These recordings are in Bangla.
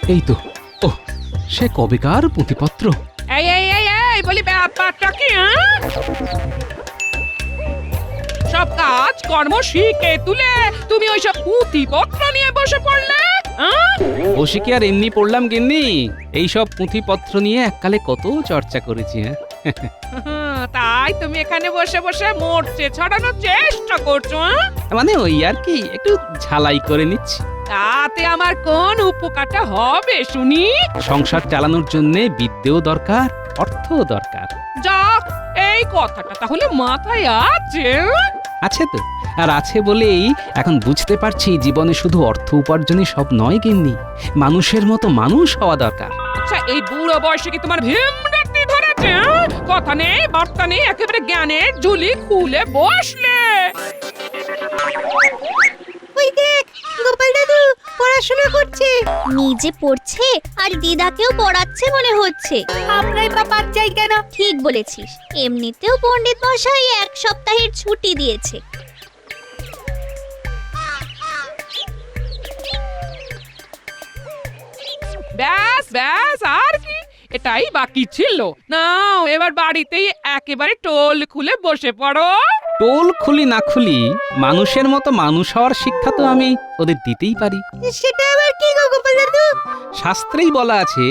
এই তো, ও সে কবেকার পুঁথিপত্র। এই এই এই এই বলি ব্যাপারটা কি? সব কাজ কর্ম শিখে তুলে তুমি ওইসব পুঁথিপত্র নিয়ে বসে পড়লে? বসে কি আর এমনি পড়লাম গিন্নি, এইসব পুঁথিপত্র নিয়ে এককালে কত চর্চা করেছি। তাই তুমি এখানে বসে বসে মোর্চে ছড়ানোর চেষ্টা করছো? মানে ওই আর কি, একটু ঝালাই করে নিচ্ছি। তাতে আমার কোন উপকারটা হবে শুনি? সংসার চালানোর জন্য বিদ্যেও দরকার, অর্থও দরকার। যাক, এই কথাটা তাহলে মাথায় আছে। আছে তো, আর আছে বলেই এখন বুঝতে পারছি জীবনে শুধু অর্থ উপার্জনই সব নয় গিন্নি, মানুষের মতো মানুষ হওয়া দরকার। আচ্ছা, এই বুড়ো বয়সে কি তোমার ভীমরতি ধরেছে? কথা নেই বার্তা নেই, একেবারে জ্ঞানের ঝুলি খুলে বসলে। ওই দেখ, গোপাল দাদু পড়াশোনা করছে। নিজে পড়ছে আর দিদাকেও পড়াচ্ছে মনে হচ্ছে। আমরাই বা বাদ যাই কেন? ঠিক বলেছিস, এমনিতেও পণ্ডিত মশাই 1 সপ্তাহের ছুটি দিয়েছে। ব্যাস ব্যাস, আর কি এটাই বাকি ছিল। নাও এবার বাড়িতেই একেবারে টোল খুলে বসে পড়ো। টোল খুলি না খুলি, মানুষের মতো মানুষ হওয়ার শিক্ষা তো আমি ওদের দিতেই পারি। সেটা আবার কি গো গোপাল দাদু? শাস্ত্রেই বলা আছে,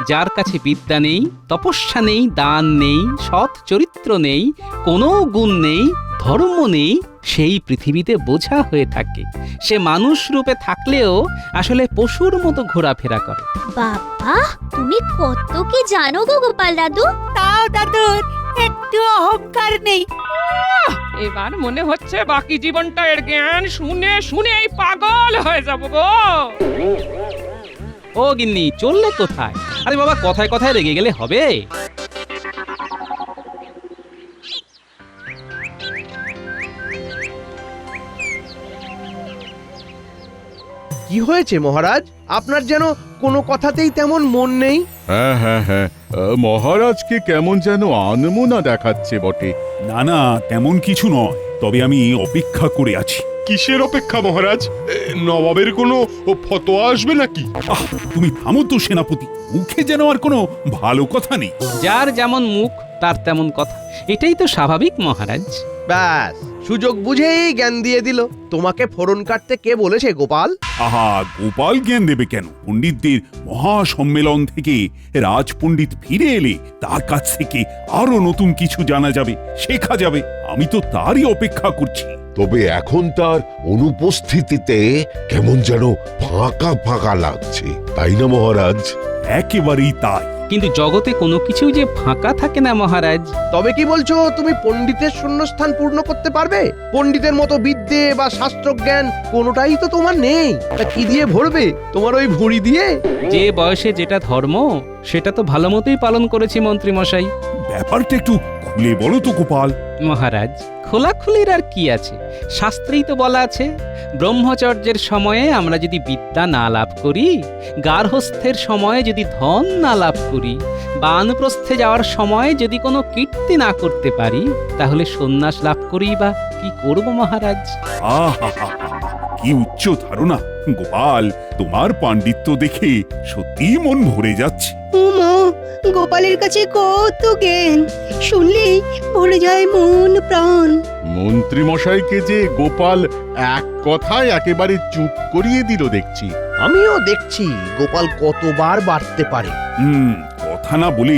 যার কাছে বিদ্যা নেই, তপস্যা নেই, দান নেই, সৎ চরিত্র নেই, কোনো গুণ নেই, ধর্ম নেই, সেই পৃথিবীতে বোঝা হয়ে থাকে। সে মানুষ রূপে থাকলেও আসলে পশুর মতো ঘোরাফেরা করে। বাবা, তুমি কত কি জানো গো গোপাল দাদু। তাও দাদুর একটু অহংকার নেই। এবার মনে হচ্ছে বাকি জীবনটা এর জ্ঞান শুনে শুনেই পাগল হয়ে যাব গো। ও গিন্নি, চললে কোথায়? আরে বাবা, কথায় কথায় রেগে গেলে হবে? কি হয়েছে মহারাজ? আপনার যেন কোনো কথাতেই তেমন মন নেই। হ্যাঁ হ্যাঁ হ্যাঁ, মহারাজকে কেমন যেন আনমনা দেখাচ্ছে বটে। না না, তেমন কিছু নয়, তবে আমি অপেক্ষা করে আছি। কিসের অপেক্ষা মহারাজ? নবাবের কোনো ফতোয়া আসবে নাকি? তুমি থামো তো সেনাপতি, মুখে যেন আর কোনো ভালো কথা নেই। যার যেমন মুখ তার তেমন কথা, এটাই তো স্বাভাবিক মহারাজ। ব্যাস, সুযোগ বুঝেই জ্ঞান দিয়ে দিল। তোমাকে ফোড়ন কাটতে কে বলেছে গোপাল? আহা, গোপাল জ্ঞান দেবে কেন? পণ্ডিতদের মহা সম্মেলন থেকে রাজপণ্ডিত ফিরে এলে তার কাছ থেকে আরো নতুন কিছু জানা যাবে, শেখা যাবে। আমি তো তারই অপেক্ষা করছি। তবে এখন তার অনুপস্থিতিতে কেমন যেন ফাঁকা ফাঁকা লাগছে, তাই না মহারাজ? একেবারেই তাই। কিন্তু জগতে কোনো কিছু যে ফাঁকা থাকে না মহারাজ। তবে কি বলছো, তুমি পণ্ডিতের শূন্যস্থান পূর্ণ করতে পারবে? পণ্ডিতের মতো বিদ্যে বা শাস্ত্রজ্ঞান কোনোটাই তো তোমার নেই। তা কি দিয়ে ভরবে? তোমার ওই ভুঁড়ি দিয়ে? যে বয়সে যেটা ধর্ম, সেটা তো ভালো মতোই পালন করেছি মন্ত্রী মশাই। ব্যাপারটা একটু খুলে বলো তো গোপাল। মহারাজ, খোলাখুলির আর কি আছে? শাস্ত্রেই তো বলা আছে, ব্রহ্মচর্যের সময়ে আমরা যদি বিদ্যা না লাভ করি, গার্হস্থ্যের সময়ে যদি ধন না লাভ করি, বানপ্রস্থে যাওয়ার সময় যদি কোনো কীর্তি না করতে পারি, তাহলে সন্ন্যাস লাভ করি বা কি করব মহারাজ? আহা, কি উচ্চ ধারণা গোপাল! তোমার পাণ্ডিত্য দেখে সত্যি মন ভরে যাচ্ছে। উমা, গোপালের কাছে কত জ্ঞান, শুনলেই ভরে যায় মন প্রাণ। মন্ত্রী মশাইকে যে গোপাল এক কথায় একেবারে চুপ করিয়ে দিল দেখছি। আমিও দেখছি গোপাল কতবার বাড়তে পারে। কথা না বলে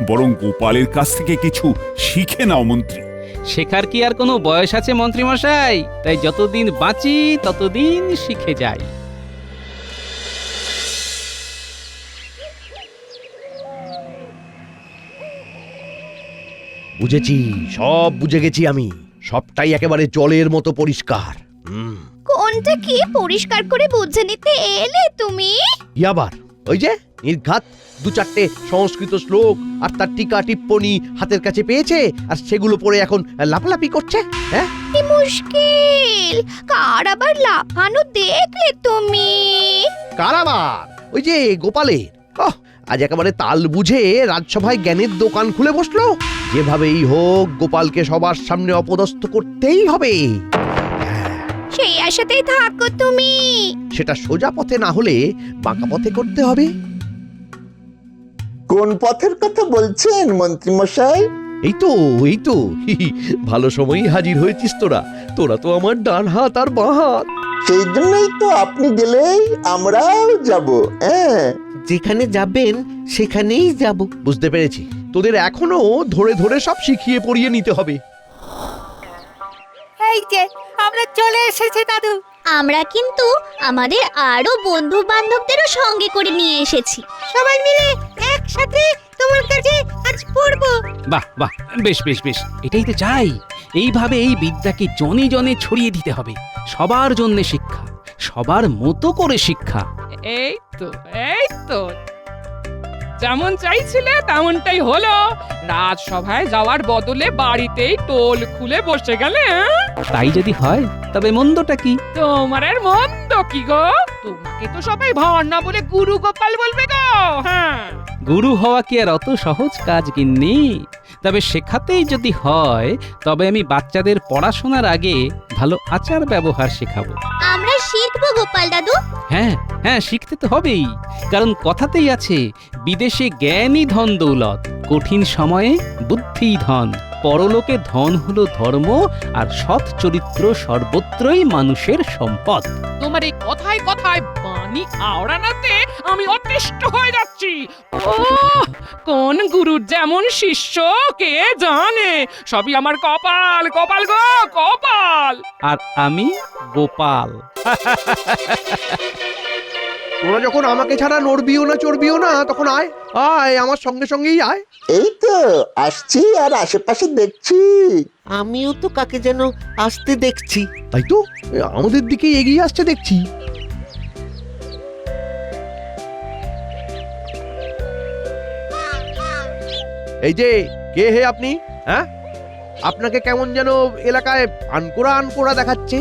বরং গোপালের কাছ থেকে কিছু শিখে নাও মন্ত্রী। শেখার কি আর কোনো বয়স আছে মন্ত্রী মশাই? তাই যতদিন বাঁচি ততদিন শিখে যাই। বুঝেছি, সব বুঝে গেছি আমি। সবটাই একেবারে জলের মতো পরিষ্কার। কোনটা কি পরিষ্কার করে বুঝে নিতে এলে তুমি? আবার ওই যে নির্ঘাত 2-4টে সংস্কৃত শ্লোক আর তার টিকা টিপ্পনি হাতের কাছে পেয়েছে, আর সেগুলো পড়ে এখন লাফালাফি করছে। হ্যাঁ, কি মুশকিল! কার আবার লাফানো দেখলে তুমি? কারাবার ওই যে গোপালের। আজ একেবারে তাল বুঝে রাজসভায় জ্ঞানের দোকান খুলে বসলো। যেভাবেই হোক গোপালকে সবার সামনে অপদস্থ করতেই হবে। সে সেই আশাতেই থাকো তুমি। সেটা সোজা পথে না হলে বাঁকা পথে করতে হবে। কোন পথের কথা বলছেন মন্ত্রী মশাই? এই তো ভালো সময়ই হাজির হয়েছিস তোরা। তোরা তো আমার ডান হাত আর বাঁ হাত। সেই জন্যই তো আপনি গেলেই আমরাও যাব। হ্যাঁ, যেখানে যাবেন সেখানেই যাব। বুঝতে পেরেছি, তোদের এখনো ধরে ধরে সব শিখিয়ে পড়িয়ে নিতে হবে। এই যে আমরা চলে এসেছি দাদু। আমরা কিন্তু আমাদের আরো বন্ধু বান্ধবদেরও সঙ্গে করে নিয়ে এসেছি। সবাই মিলে একসাথে তোমার কাছে আজ পড়বো। বাহ বাহ, বেশ বেশ বেশ, এটাই তো চাই। এইভাবে এই বিদ্যাকে জনে জনে ছড়িয়ে দিতে হবে। সবার জন্য শিক্ষা, সবার মতো করে শিক্ষা। এই তো যেমন চাইছিলে তেমনটাই হলো। রাজসভায় যাওয়ার বদলে বাড়িতেই টোল খুলে বসে গেলে। তাই যদি হয় তবে মন্দটা কি? তোমার আর মন্দ কি গো? তোমাকে তো সবাই ভান্না বলে গুরু গোপাল বলবে গো। হ্যাঁ, গুরু হওয়া কি আর অত সহজ কাজ গিন্নি? তবে শেখাতেই যদি হয় তবে আমি বাচ্চাদের পড়াশোনার আগে ভালো আচার ব্যবহার শেখাবো। আমরা শিখবো গোপাল দাদু। হ্যাঁ হ্যাঁ, শিখতে তো হবেই। কারণ কথাতেই আছে, বিদেশে জ্ঞানই ধন দৌলত, কঠিন সময়ে বুদ্ধিই ধন। পরলোকে ধন হলো ধর্ম, আর সৎ চরিত্র সর্বত্রই মানুষের সম্পদ। তোমার এই কথায় কথায় বাণী আওড়ানাতে আমি অতিষ্ঠ হয়ে যাচ্ছি। কোন গুরুর যেমন শিষ্য কে জানে? সবই আমার কপাল, কপাল গো কপাল। আর আমি গোপাল। তোরা যখন আমাকে ছাড়া নড়বিও না চড়বিও না, তখন আয় আয় আমার সঙ্গে সঙ্গেই আয়। এই তো আসছি আর আশেপাশে দেখছি। আমিও তো কাকে যেন আসতে দেখছি। তাই তো আমাদের দিকে এগিয়ে আসছে দেখছি। এই যে কে হে আপনি? হ্যাঁ, আপনাকে কেমন যেন এলাকায় আনকোড়া আনকোড়া দেখাচ্ছে।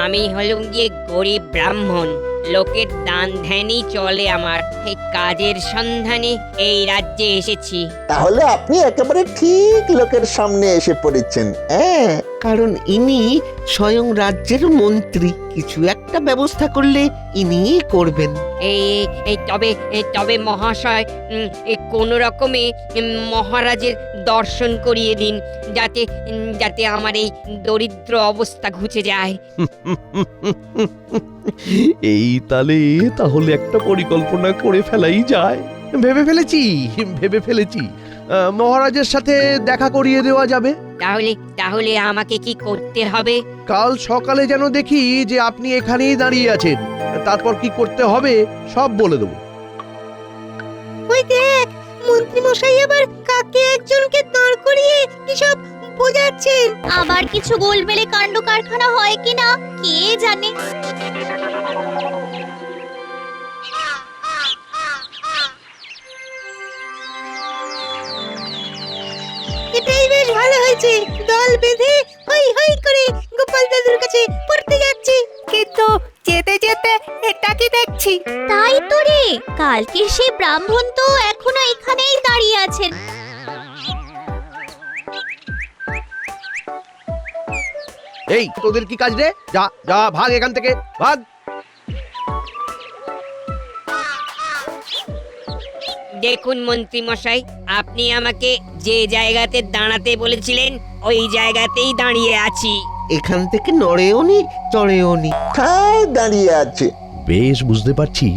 আমি হলুম গিয়ে গরিব ব্রাহ্মণ। লোকের দান ধ্যানই চলে আমার। এই কাজের সন্ধানে এই রাজ্যে এসেছি। তাহলে আপনি একেবারে ঠিক লোকের সামনে এসে পড়েছেন। হ্যাঁ, কারণ ইনি স্বয়ং রাজ্যের মন্ত্রী। কিছু একটা ব্যবস্থা করলে ইনিই করবেন। তবে মহাশয়, কোন রকমে মহারাজের দর্শন করিয়ে দিন, যাতে আমার এই দরিদ্র অবস্থা ঘুচে যায়। এই তাহলে একটা পরিকল্পনা করে ফেলাই যায়। ভেবে ফেলেছি মহারাজের সাথে দেখা করিয়ে দেওয়া যাবে। তাহলে আমাকে কি করতে হবে? কাল সকালে যেন দেখি যে আপনি এখানেই দাঁড়িয়ে আছেন। তারপর কি করতে হবে সব বলে দেবো। ওই দেখ, মন্ত্রী মশাই আবার কাকে একজনকে দাঁড় করিয়ে কিসব বোঝাচ্ছেন। আবার কিছু গোলমেলে কাণ্ড কারখানা হয় কিনা কে জানে। এটাই বেশ ভালো হয়েছে। দল বেঁধে হই হই করে গোপাল দাদুর কাছে পড়তে যাচ্ছি। কিন্তু যেতে যেতে এটা কি দেখছি? তাই তো রে, কালকে সে ব্রাহ্মণ তো এখনো এখানেই দাঁড়িয়ে আছেন। এই তোদের কি কাজ রে? যা যা, ভাগ এখান থেকে, ভাগ। দেখুন মন্ত্রী মশাই, আপনি আমাকে যে জায়গাতে দাঁড়াতে বলেছিলেন ওই জায়গাতেই দাঁড়িয়ে আছি। এখান থেকে নড়েও নি চড়েও নি, ঠায় দাঁড়িয়ে আছে। বেশ বুঝতে পারছি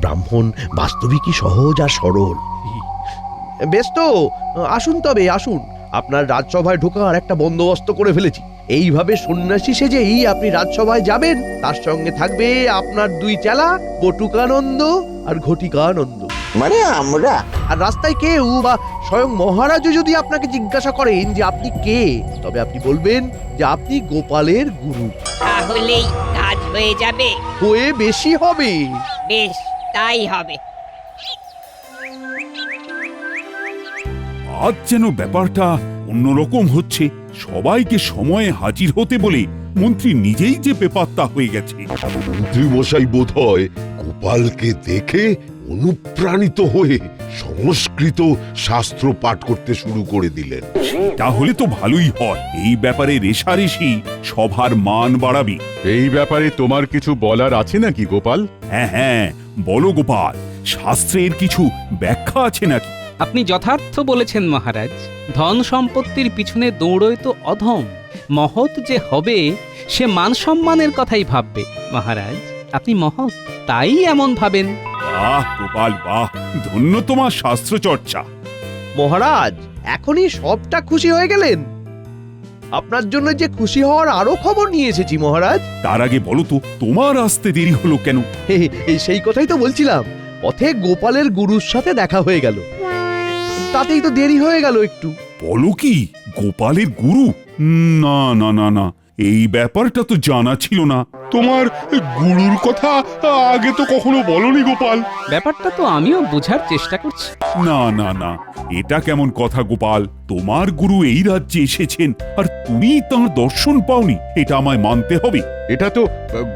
ব্রাহ্মণ বাস্তবিকই সহজ আর সরল। বেশ তো, আসুন তবে আসুন। আপনার রাজসভায় ঢোকার একটা বন্দোবস্ত করে ফেলেছি। এইভাবে সন্ন্যাসী সেজেই আপনি রাজসভায় যাবেন। তার সঙ্গে থাকবে আপনার দুই চেলা, বটুকানন্দ আর ঘটিকানন্দ। মানে আমরা? আর রাস্তায় কেউ বা স্বয়ং মহারাজও যদি আপনাকে জিজ্ঞাসা করেন যে আপনি কে, তবে আপনি বলবেন যে আপনি গোপালের গুরু। তাহলেই কাজ হয়ে যাবে? হয়ে বেশি হবে। বেশ, তাই হবে। আজ যেন ব্যাপারটা অন্যরকম হচ্ছে। সবাইকে সময়ে হাজির হতে বলে মন্ত্রী নিজেই যে বেপাত্তা হয়ে গেছে। মন্ত্রী মশাই বোধ হয় গোপালকে দেখে অনুপ্রাণিত হয়ে সংস্কৃত শাস্ত্র পাঠ করতে শুরু করে দিলেন। তাহলে তো ভালোই হয়। এই ব্যাপারে রেশারেশি সভার মান বাড়াবি। এই ব্যাপারে তোমার কিছু বলার আছে নাকি গোপাল? হ্যাঁ হ্যাঁ, বলো গোপাল, শাস্ত্রের কিছু ব্যাখ্যা আছে নাকি? আপনি যথার্থ বলেছেন মহারাজ। ধন সম্পত্তির পিছনে দৌড়য় তো অধম। মহৎ যে হবে সে মান সম্মানের কথাই ভাববে। মহারাজ আপনি মহৎ, তাই এমন ভাবেন। বাহ গোপাল বাহ, ধন্য তোমার শাস্ত্র চর্চা। মহারাজ এখনই সবটা খুশি হয়ে গেলেন? আপনার জন্য যে খুশি হওয়ার আরো খবর নিয়ে এসেছি মহারাজ। তার আগে বলো তো, তোমার আসতে দেরি হলো কেন? এই সেই কথাই তো বলছিলাম। পথে গোপালের গুরুর সাথে দেখা হয়ে গেল, তাতেই তো দেরি হয়ে গেল একটু। বলো কি, গোপালের গুরু? না না না না, এই ব্যাপারটা তো জানা ছিল না। তোমার গুরুর কথা আগে তো কখনো বলনি গোপাল। ব্যাপারটা তো আমিও বোঝার চেষ্টা করছি। না না না, এটা কেমন কথা গোপাল? তোমার গুরু এই রাজ্যে এসেছেন আর তুমি তাঁর দর্শন পাওনি, এটা আমায় মানতে হবে। এটা তো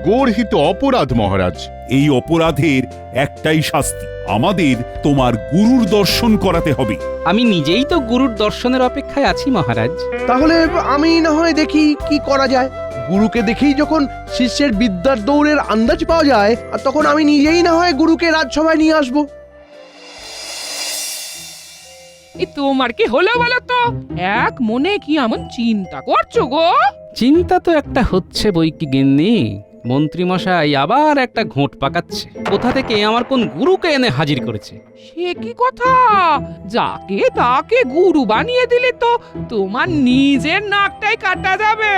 গর্হিত অপরাধ মহারাজ। এই অপরাধের একটাই শাস্তি, আমাদের তোমার গুরুর দর্শন করাতে হবে। আমি নিজেই তো গুরুর দর্শনের অপেক্ষায় আছি মহারাজ। তাহলে আমি না হয় দেখি কি করা যায়। গুরুকে দেখেই যখন শিষ্যের বিদ্যার দৌড়ের আন্দাজ পাওয়া যায়, আর তখন আমি নিজেই না হয় গুরুকে রাজসভায় নিয়ে আসবো। এই তোমার কি হলো বলো তো? এক মনে কি এমন চিন্তা করছো গো? চিন্তা তো একটা হচ্ছে বই কি গিন্নি। মন্ত্রীমশাই আবার একটা ঘোঁট পাকাচ্ছে। কোথা থেকে আমার কোন গুরুকে এনে হাজির করেছে। সে কি কথা? যাকে তাকে গুরু বানিয়ে দিলে তো তোমার নিজের নাকটাই কাটা যাবে।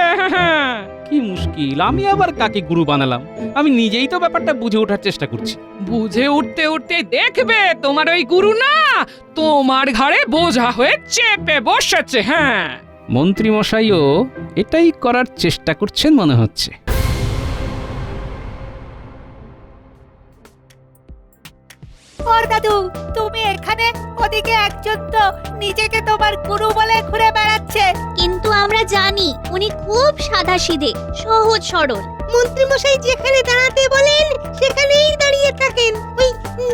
কি মুশকিল, আমি আবার কাকে গুরু বানালাম? আমি নিজেই তো ব্যাপারটা বুঝে ওঠার চেষ্টা করছি। বুঝে উঠতে উঠতে দেখবে তোমার ওই গুরু না তোমার ঘাড়ে বোঝা হয়ে চেপে বসেছে। হ্যাঁ, মন্ত্রীমশাইও এটাই করার চেষ্টা করছেন মনে হচ্ছে। ওর দাদু, তুমি এখানে, ওদিকে একজন তো নিজেকে তোমার গুরু বলে ঘুরে বেড়াচ্ছে। কিন্তু আমরা জানি উনি খুব সাদাসিধে, সহজ সরল। মন্ত্রী মশাই যেখানে দাঁড়াতে বলেন সেখানেই দাঁড়িয়ে থাকেন। ওই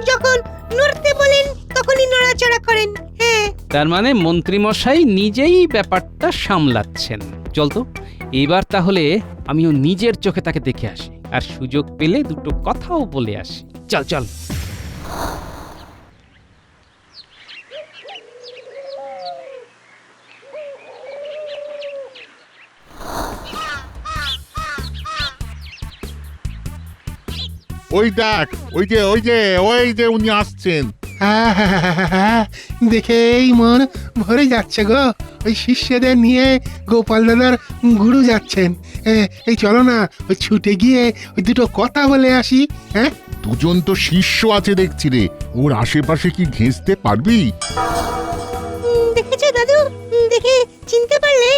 যখন নড়তে বলেন তখনই নড়াচড়া করেন। হ্যাঁ, তার মানে মন্ত্রীমশাই নিজেই ব্যাপারটা সামলাচ্ছেন। চল তো, এবার তাহলে আমিও নিজের চোখে তাকে দেখে আসি, আর সুযোগ পেলে দুটো কথাও বলে আসি। চল চল। ওই দেখ, ওই যে উনি আসছেন। দেখেই মন ভরে যাচ্ছে গো। ওই শিষ্যদের নিয়ে গোপাল দাদার গুরু যাচ্ছেন। এই চলো না, ওই ছুটে গিয়ে ওই দুটো কথা বলে আসি। হ্যাঁ, দুজন তো শিষ্য আছে দেখছি রে, ওর আশেপাশে কি ঘেঁষতে পারবি? দেখেছো দাদু? দেখে চিনতে পারলে?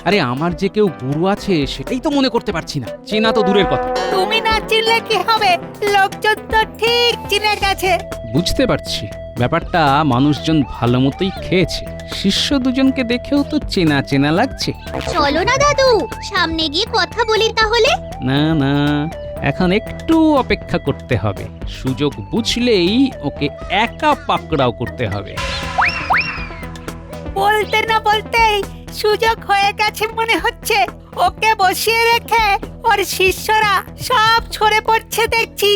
আরে আমার যে কেউ গুরু আছে সেটাই তো মনে করতে পারছি না। চেনা তো দূরের কথা। তুমি না চিনলে কি হবে? লোকজন তো ঠিক চিনে গেছে। বুঝতে পারছি ব্যাপারটা মানুষজন ভালো মতোই খেয়েছে। শিষ্য দুজনকে দেখেও তো চেনা চেনা লাগছে। চলো না দাদু, সামনে গিয়ে কথা বলি তাহলে। না না, এখন একটু অপেক্ষা করতে হবে। সুযোগ বুঝলেই ওকে একা পাকড়াও করতে হবে। বলতে না বলতেই সুযোগ হয়ে গেছে মনে হচ্ছে। ওকে বসিয়ে রেখে ওর শিষ্যরা সব ছড়ে পড়ছে দেখছি।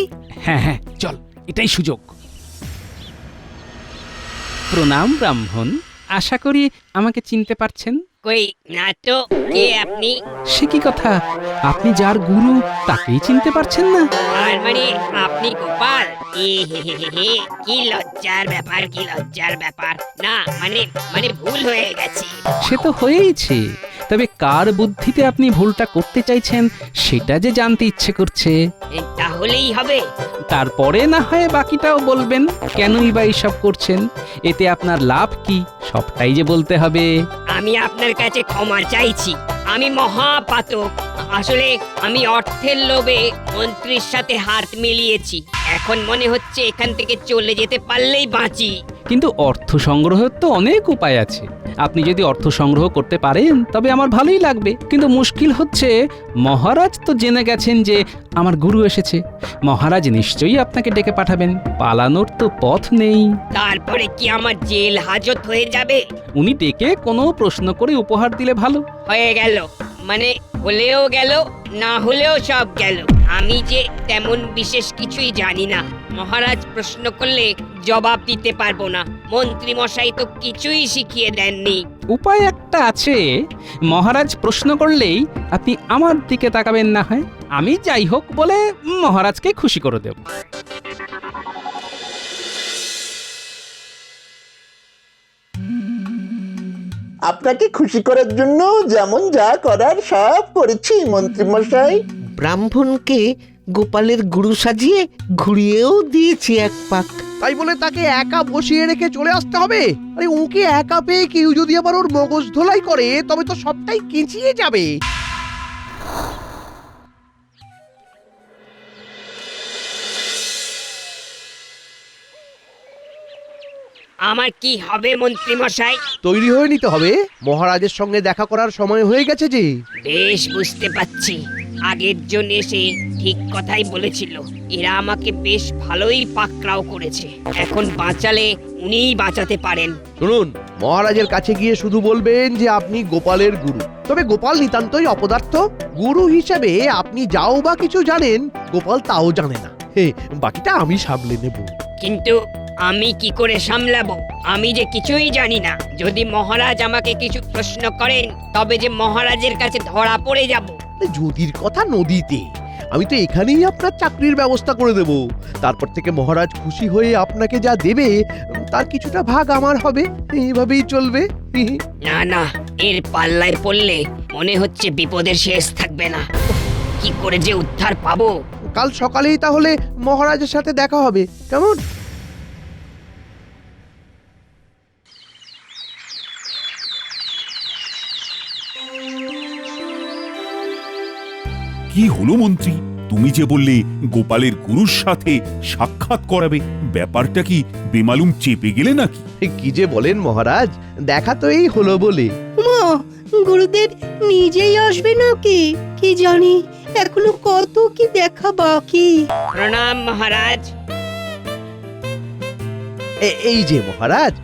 হ্যাঁ হ্যাঁ, চল, এটাই সুযোগ। প্রণাম ব্রাহ্মণ, আশা করি আমাকে চিনতে পারছেন। কই না তো, কে আপনি? সে কি কথা, আপনি যার গুরু তাকেই চিনতে পারছেন না? আর মানে আপনি গোপাল? এ হে হে হে হে, কি লজ্জার ব্যাপার, কি লজ্জার ব্যাপার। না মানে ভুল হয়ে গেছে। সে তো হয়েইছে, তবে কার বুদ্ধিতে আপনি ভুলটা করতে চাইছেন সেটা যে জানতে ইচ্ছে করছে। তাহলেই হবে। তারপরে না হয় বাকিটাও বলবেন, কেনই বা এইসব করছেন, এতে আপনার লাভ কি সবটাই যে বলতে হবে। আমি আপনার কাছে ক্ষমা চাইছি, আমি মহাপাতক। আসলে আমি অর্থের লোভে মন্ত্রীর সাথে হাত মিলিয়েছি। এখন মনে হচ্ছে এখান থেকে চলে যেতে পারলেই বাঁচি। কিন্তু অর্থ সংগ্রহের তো অনেক উপায় আছে। আপনি যদি অর্থ সংগ্রহ করতে পারেন তবে আমার ভালোই লাগবে, কিন্তু মুশকিল হচ্ছে মহারাজ তো জেনে গেছেন যে আমার গুরু এসেছে। মহারাজ নিশ্চয়ই আপনাকে ডেকে পাঠাবেন, পালানোর তো পথ নেই। তারপরে কি আমার জেল হাজত হয়ে যাবে? উনি ডেকে কোনো প্রশ্ন করে উপহার দিলে ভালো। হয়ে গেল, মানে হলেও গেল, না হলেও সব গেল। আমি যে তেমন বিশেষ কিছুই জানি না। মহারাজ প্রশ্ন করলে জবাব দিতে পারবো না। মন্ত্রী মশাই তো কিছুই শিখিয়ে দেননি। উপায় একটা আছে, মহারাজ প্রশ্ন করলেই আপনি আমার দিকে তাকাবেন না হয়, আমি যাই হোক বলে মহারাজকে খুশি করে দেব। আপনাকে খুশি করার জন্য যেমন যা করার সব করেছি মন্ত্রী মশাই। ব্রাহ্মণকে গোপালের গুরু সাজিয়ে ঘুরিয়েও দিয়েছি এক পাক। তাই বলে তাকে একা বসিয়ে রেখে চলে আসতে হবে? আরে ওকে একা পেয়ে কেউ যদি আবার ওর মগজ ধোলাই করে তবে তো সবটাই কেঁচিয়ে যাবে। আমার কি হবে মন্ত্রী মশাই? তৈরি হয়ে নিতে হবে, মহারাজের সঙ্গে দেখা করার সময় হয়ে গেছে যে। বেশ বুঝতে পারছি। আগের জন এসে ঠিক কথাই বলেছিল। এরা আমাকে বেশ ভালোই পাকড়াও করেছে। এখন বাঁচালে উনিই বাঁচাতে পারেন। শুনুন, মহারাজের কাছে গিয়ে শুধু বলবেন যে আপনি গোপালের গুরু। তবে গোপাল নিতান্তই অপদার্থ। গুরু হিসেবে আপনি যাও বা কিছু জানেন, গোপাল তাও জানে না। বাকিটা আমি সামলে নেব। কিন্তু আমি কি করে সামলাবো? আমি যে কিছুই জানি না। যদি মহারাজ আমাকে কিছু প্রশ্ন করেন তবে যে মহারাজের কাছে ধরা পড়ে যাব। যদির কথা নদীতে, আমি তো এখানেই আপনার চাকরির ব্যবস্থা করে দেব। তারপর থেকে মহারাজ খুশি হয়ে আপনাকে যা দেবে তার কিছুটা ভাগ আমার হবে। এইভাবেই চলবে। না না, এর পাল্লায় পড়লে মনে হচ্ছে বিপদের শেষ থাকবে না। কি করে যে উদ্ধার পাবো? কাল সকালেই তাহলে মহারাজের সাথে দেখা হবে, কেমন? কি হলো মন্ত্রী? তুমি যে বললে গোপালের গুরুর সাথে সাক্ষাৎ করাবে, ব্যাপারটা কি বেমালুম চেপে গেলে নাকি? কি যে বলেন মহারাজ, দেখা তো এই হলো বলে। গুরুদেব নিজেই আসবে নাকি কি জানি, এখনো কত কি দেখা বাকি। প্রণাম মহারাজ। এই যে মহারাজ,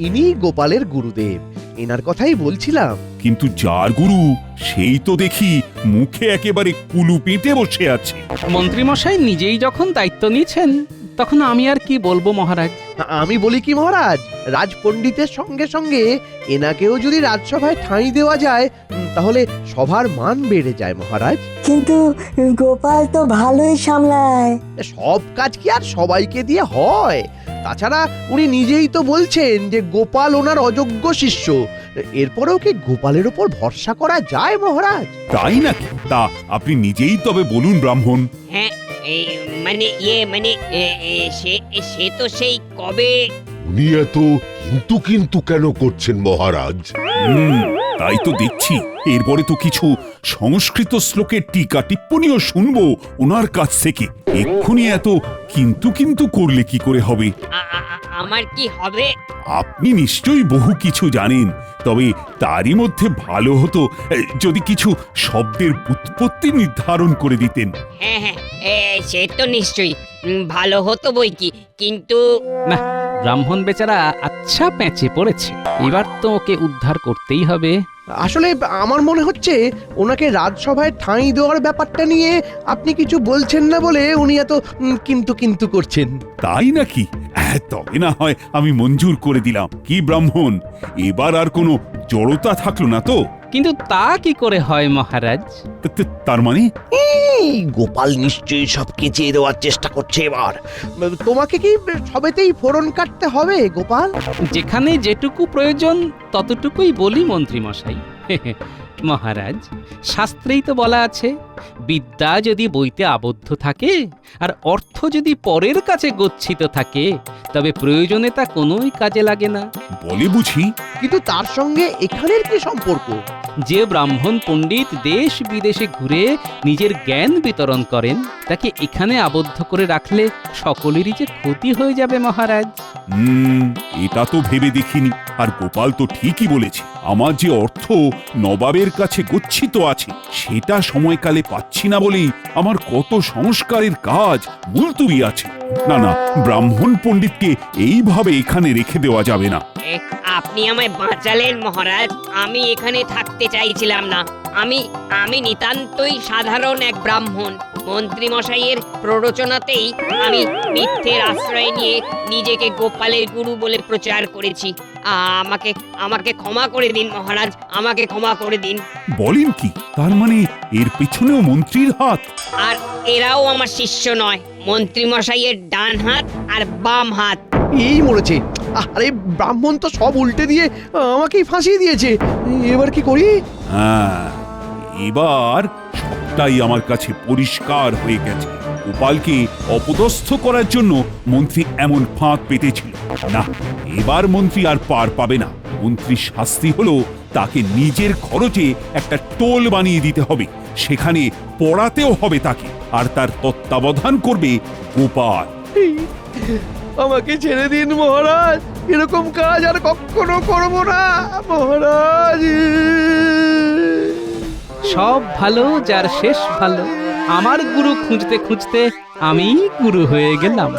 ইনি গোপালের গুরুদেব। এনার কথাই বলছিলাম। কিন্তু যার গুরু সেই তো দেখি মুখে একেবারে কুলু পেতে বসে আছে। মন্ত্রী মশাই নিজেই যখন দায়িত্ব নিয়েছেন তখন আমি আর কি বলবো মহারাজ। আমি বলি কি মহারাজ, রাজপণ্ডিতের সঙ্গে সঙ্গে এনাকেও যদি রাজসভায় ঠাঁই দেওয়া যায় তাহলে সভার মান বেড়ে যায় মহারাজ। কিন্তু গোপাল তো ভালোই সামলায়। সব কাজ কি আর সবাইকে দিয়ে হয়? তাছাড়া উনি নিজেই তো বলছেন যে গোপাল ওনার অযোগ্য শিষ্য। এরপরেও কি গোপালের উপর ভরসা করা যায় মহারাজ? তাই নাকি? তা আপনি নিজেই তবে বলুন ব্রাহ্মণ। হ্যাঁ, সে তো সেই কবে। উনি এত কিন্তু কিন্তু কেন করছেন মহারাজ? তাই তো দেখছি। এরপরে তো কিছু সংস্কৃত শ্লোকের টিকা টিপ্পণীও শুনবো ওনার কাছ থেকে। এক্ষুনি এত কিন্তু কিন্তু করলে কি করে হবে? আমার কি হবে? আপনি নিশ্চয়ই বহু কিছু জানেন, তবে তারই মধ্যে ভালো হতো যদি কিছু শব্দের উৎপত্তি নির্ধারণ করে দিতেন। হ্যাঁ হ্যাঁ, সে তো নিশ্চয়ই ভালো হতো বই কি, কিন্তু না, ব্রাহ্মণ বেচারা আচ্ছা প্যাঁচে পড়েছে। এবার তো ওকে উদ্ধার করতেই হবে। আসলে আমার মনে হচ্ছে ওনাকে রাজসভায় ঠাঁই দেওয়ার ব্যাপারটা নিয়ে আপনি কিছু বলছেন না বলে উনি এত কিন্তু কিন্তু করছেন। তাই নাকি? তবে না হয় আমি মঞ্জুর করে দিলাম। কি ব্রাহ্মণ, এবার আর কোনো জড়তা থাকলো না তো? কিন্তু তা কি করে হয় মহারাজ? তার মানে গোপাল নিশ্চয়ই সব কেচিয়ে দেওয়ার চেষ্টা করছে এবার। তোমাকে কি সবেতেই ফোড়ন কাটতে হবে গোপাল? যেখানে যেটুকু প্রয়োজন ততটুকুই বলি মন্ত্রী মশাই। মহারাজ, শাস্ত্রেই তো বলা আছে বিদ্যা যদি বইতে আবদ্ধ থাকে আর অর্থ যদি পরের কাছে গচ্ছিত থাকে তবে প্রয়োজনে তা কোনোই কাজে লাগে না। বলে বুঝি? কিন্তু তার সঙ্গে এখানের কি সম্পর্ক? যে ব্রাহ্মণ পণ্ডিত দেশ বিদেশে ঘুরে নিজের জ্ঞান বিতরণ করেন তাকে এখানে আবদ্ধ করে রাখলে সকলেরই যে ক্ষতি হয়ে যাবে মহারাজ। এটা তো ভেবে দেখিনি। আর গোপাল তো ঠিকই বলেছে, আমার যে অর্থ নবাবের কাছে গচ্ছিত আছে সেটা সময়কালে পাচ্ছি না বলেই আমার কত সংস্কারের কাজ মুলতুবি আছে। না না, ব্রাহ্মণ পণ্ডিতকে এইভাবে এখানে রেখে দেওয়া যাবে না। আপনি আমায় বাঁচালেন মহারাজ। আমি এখানে থাকতে চাইছিলাম না। আমি নিতান্তই সাধারণ এক ব্রাহ্মণ। মন্ত্রী মশাইয়ের প্ররোচনাতেই আমি মিথ্যের আশ্রয় নিয়ে নিজেকে গোপালের গুরু বলে প্রচার করেছি। আমাকে ক্ষমা করে দিন মহারাজ, আমাকে ক্ষমা করে দিন। বলেন কি? তার মানে এর পেছনেও মন্ত্রীর হাত? আর এরাও আমার শিষ্য নয়, মন্ত্রী মশাইয়ের ডান হাত আর বাম হাত। এই মরেছে। আরে ব্রাহ্মণ তো সব উল্টে দিয়ে আমাকেই ফাঁসিয়ে দিয়েছে। এবার কি করি? হ্যাঁ, এবার সবটাই আমার কাছে পরিষ্কার হয়ে গেছে। গোপালকে অপদস্থ করার জন্য মন্ত্রী এমন ফাঁদ পেতেছিল। না, এবার মন্ত্রী আর পার পাবে না। মন্ত্রীর শাস্তি হলো তাকে নিজের খরচে একটা টোল বানিয়ে দিতে হবে। সেখানে পড়াতেও হবে তাকে, আর তার তত্ত্বাবধান করবে গোপাল। আমাকে ছেড়ে দিন মহারাজ, এরকম কাজ আর কখনো করব না মহারাজ। সব ভালো যার শেষ ভালো। আমার গুরু খুঁজতে খুঁজতে আমি গুরু হয়ে গেলাম।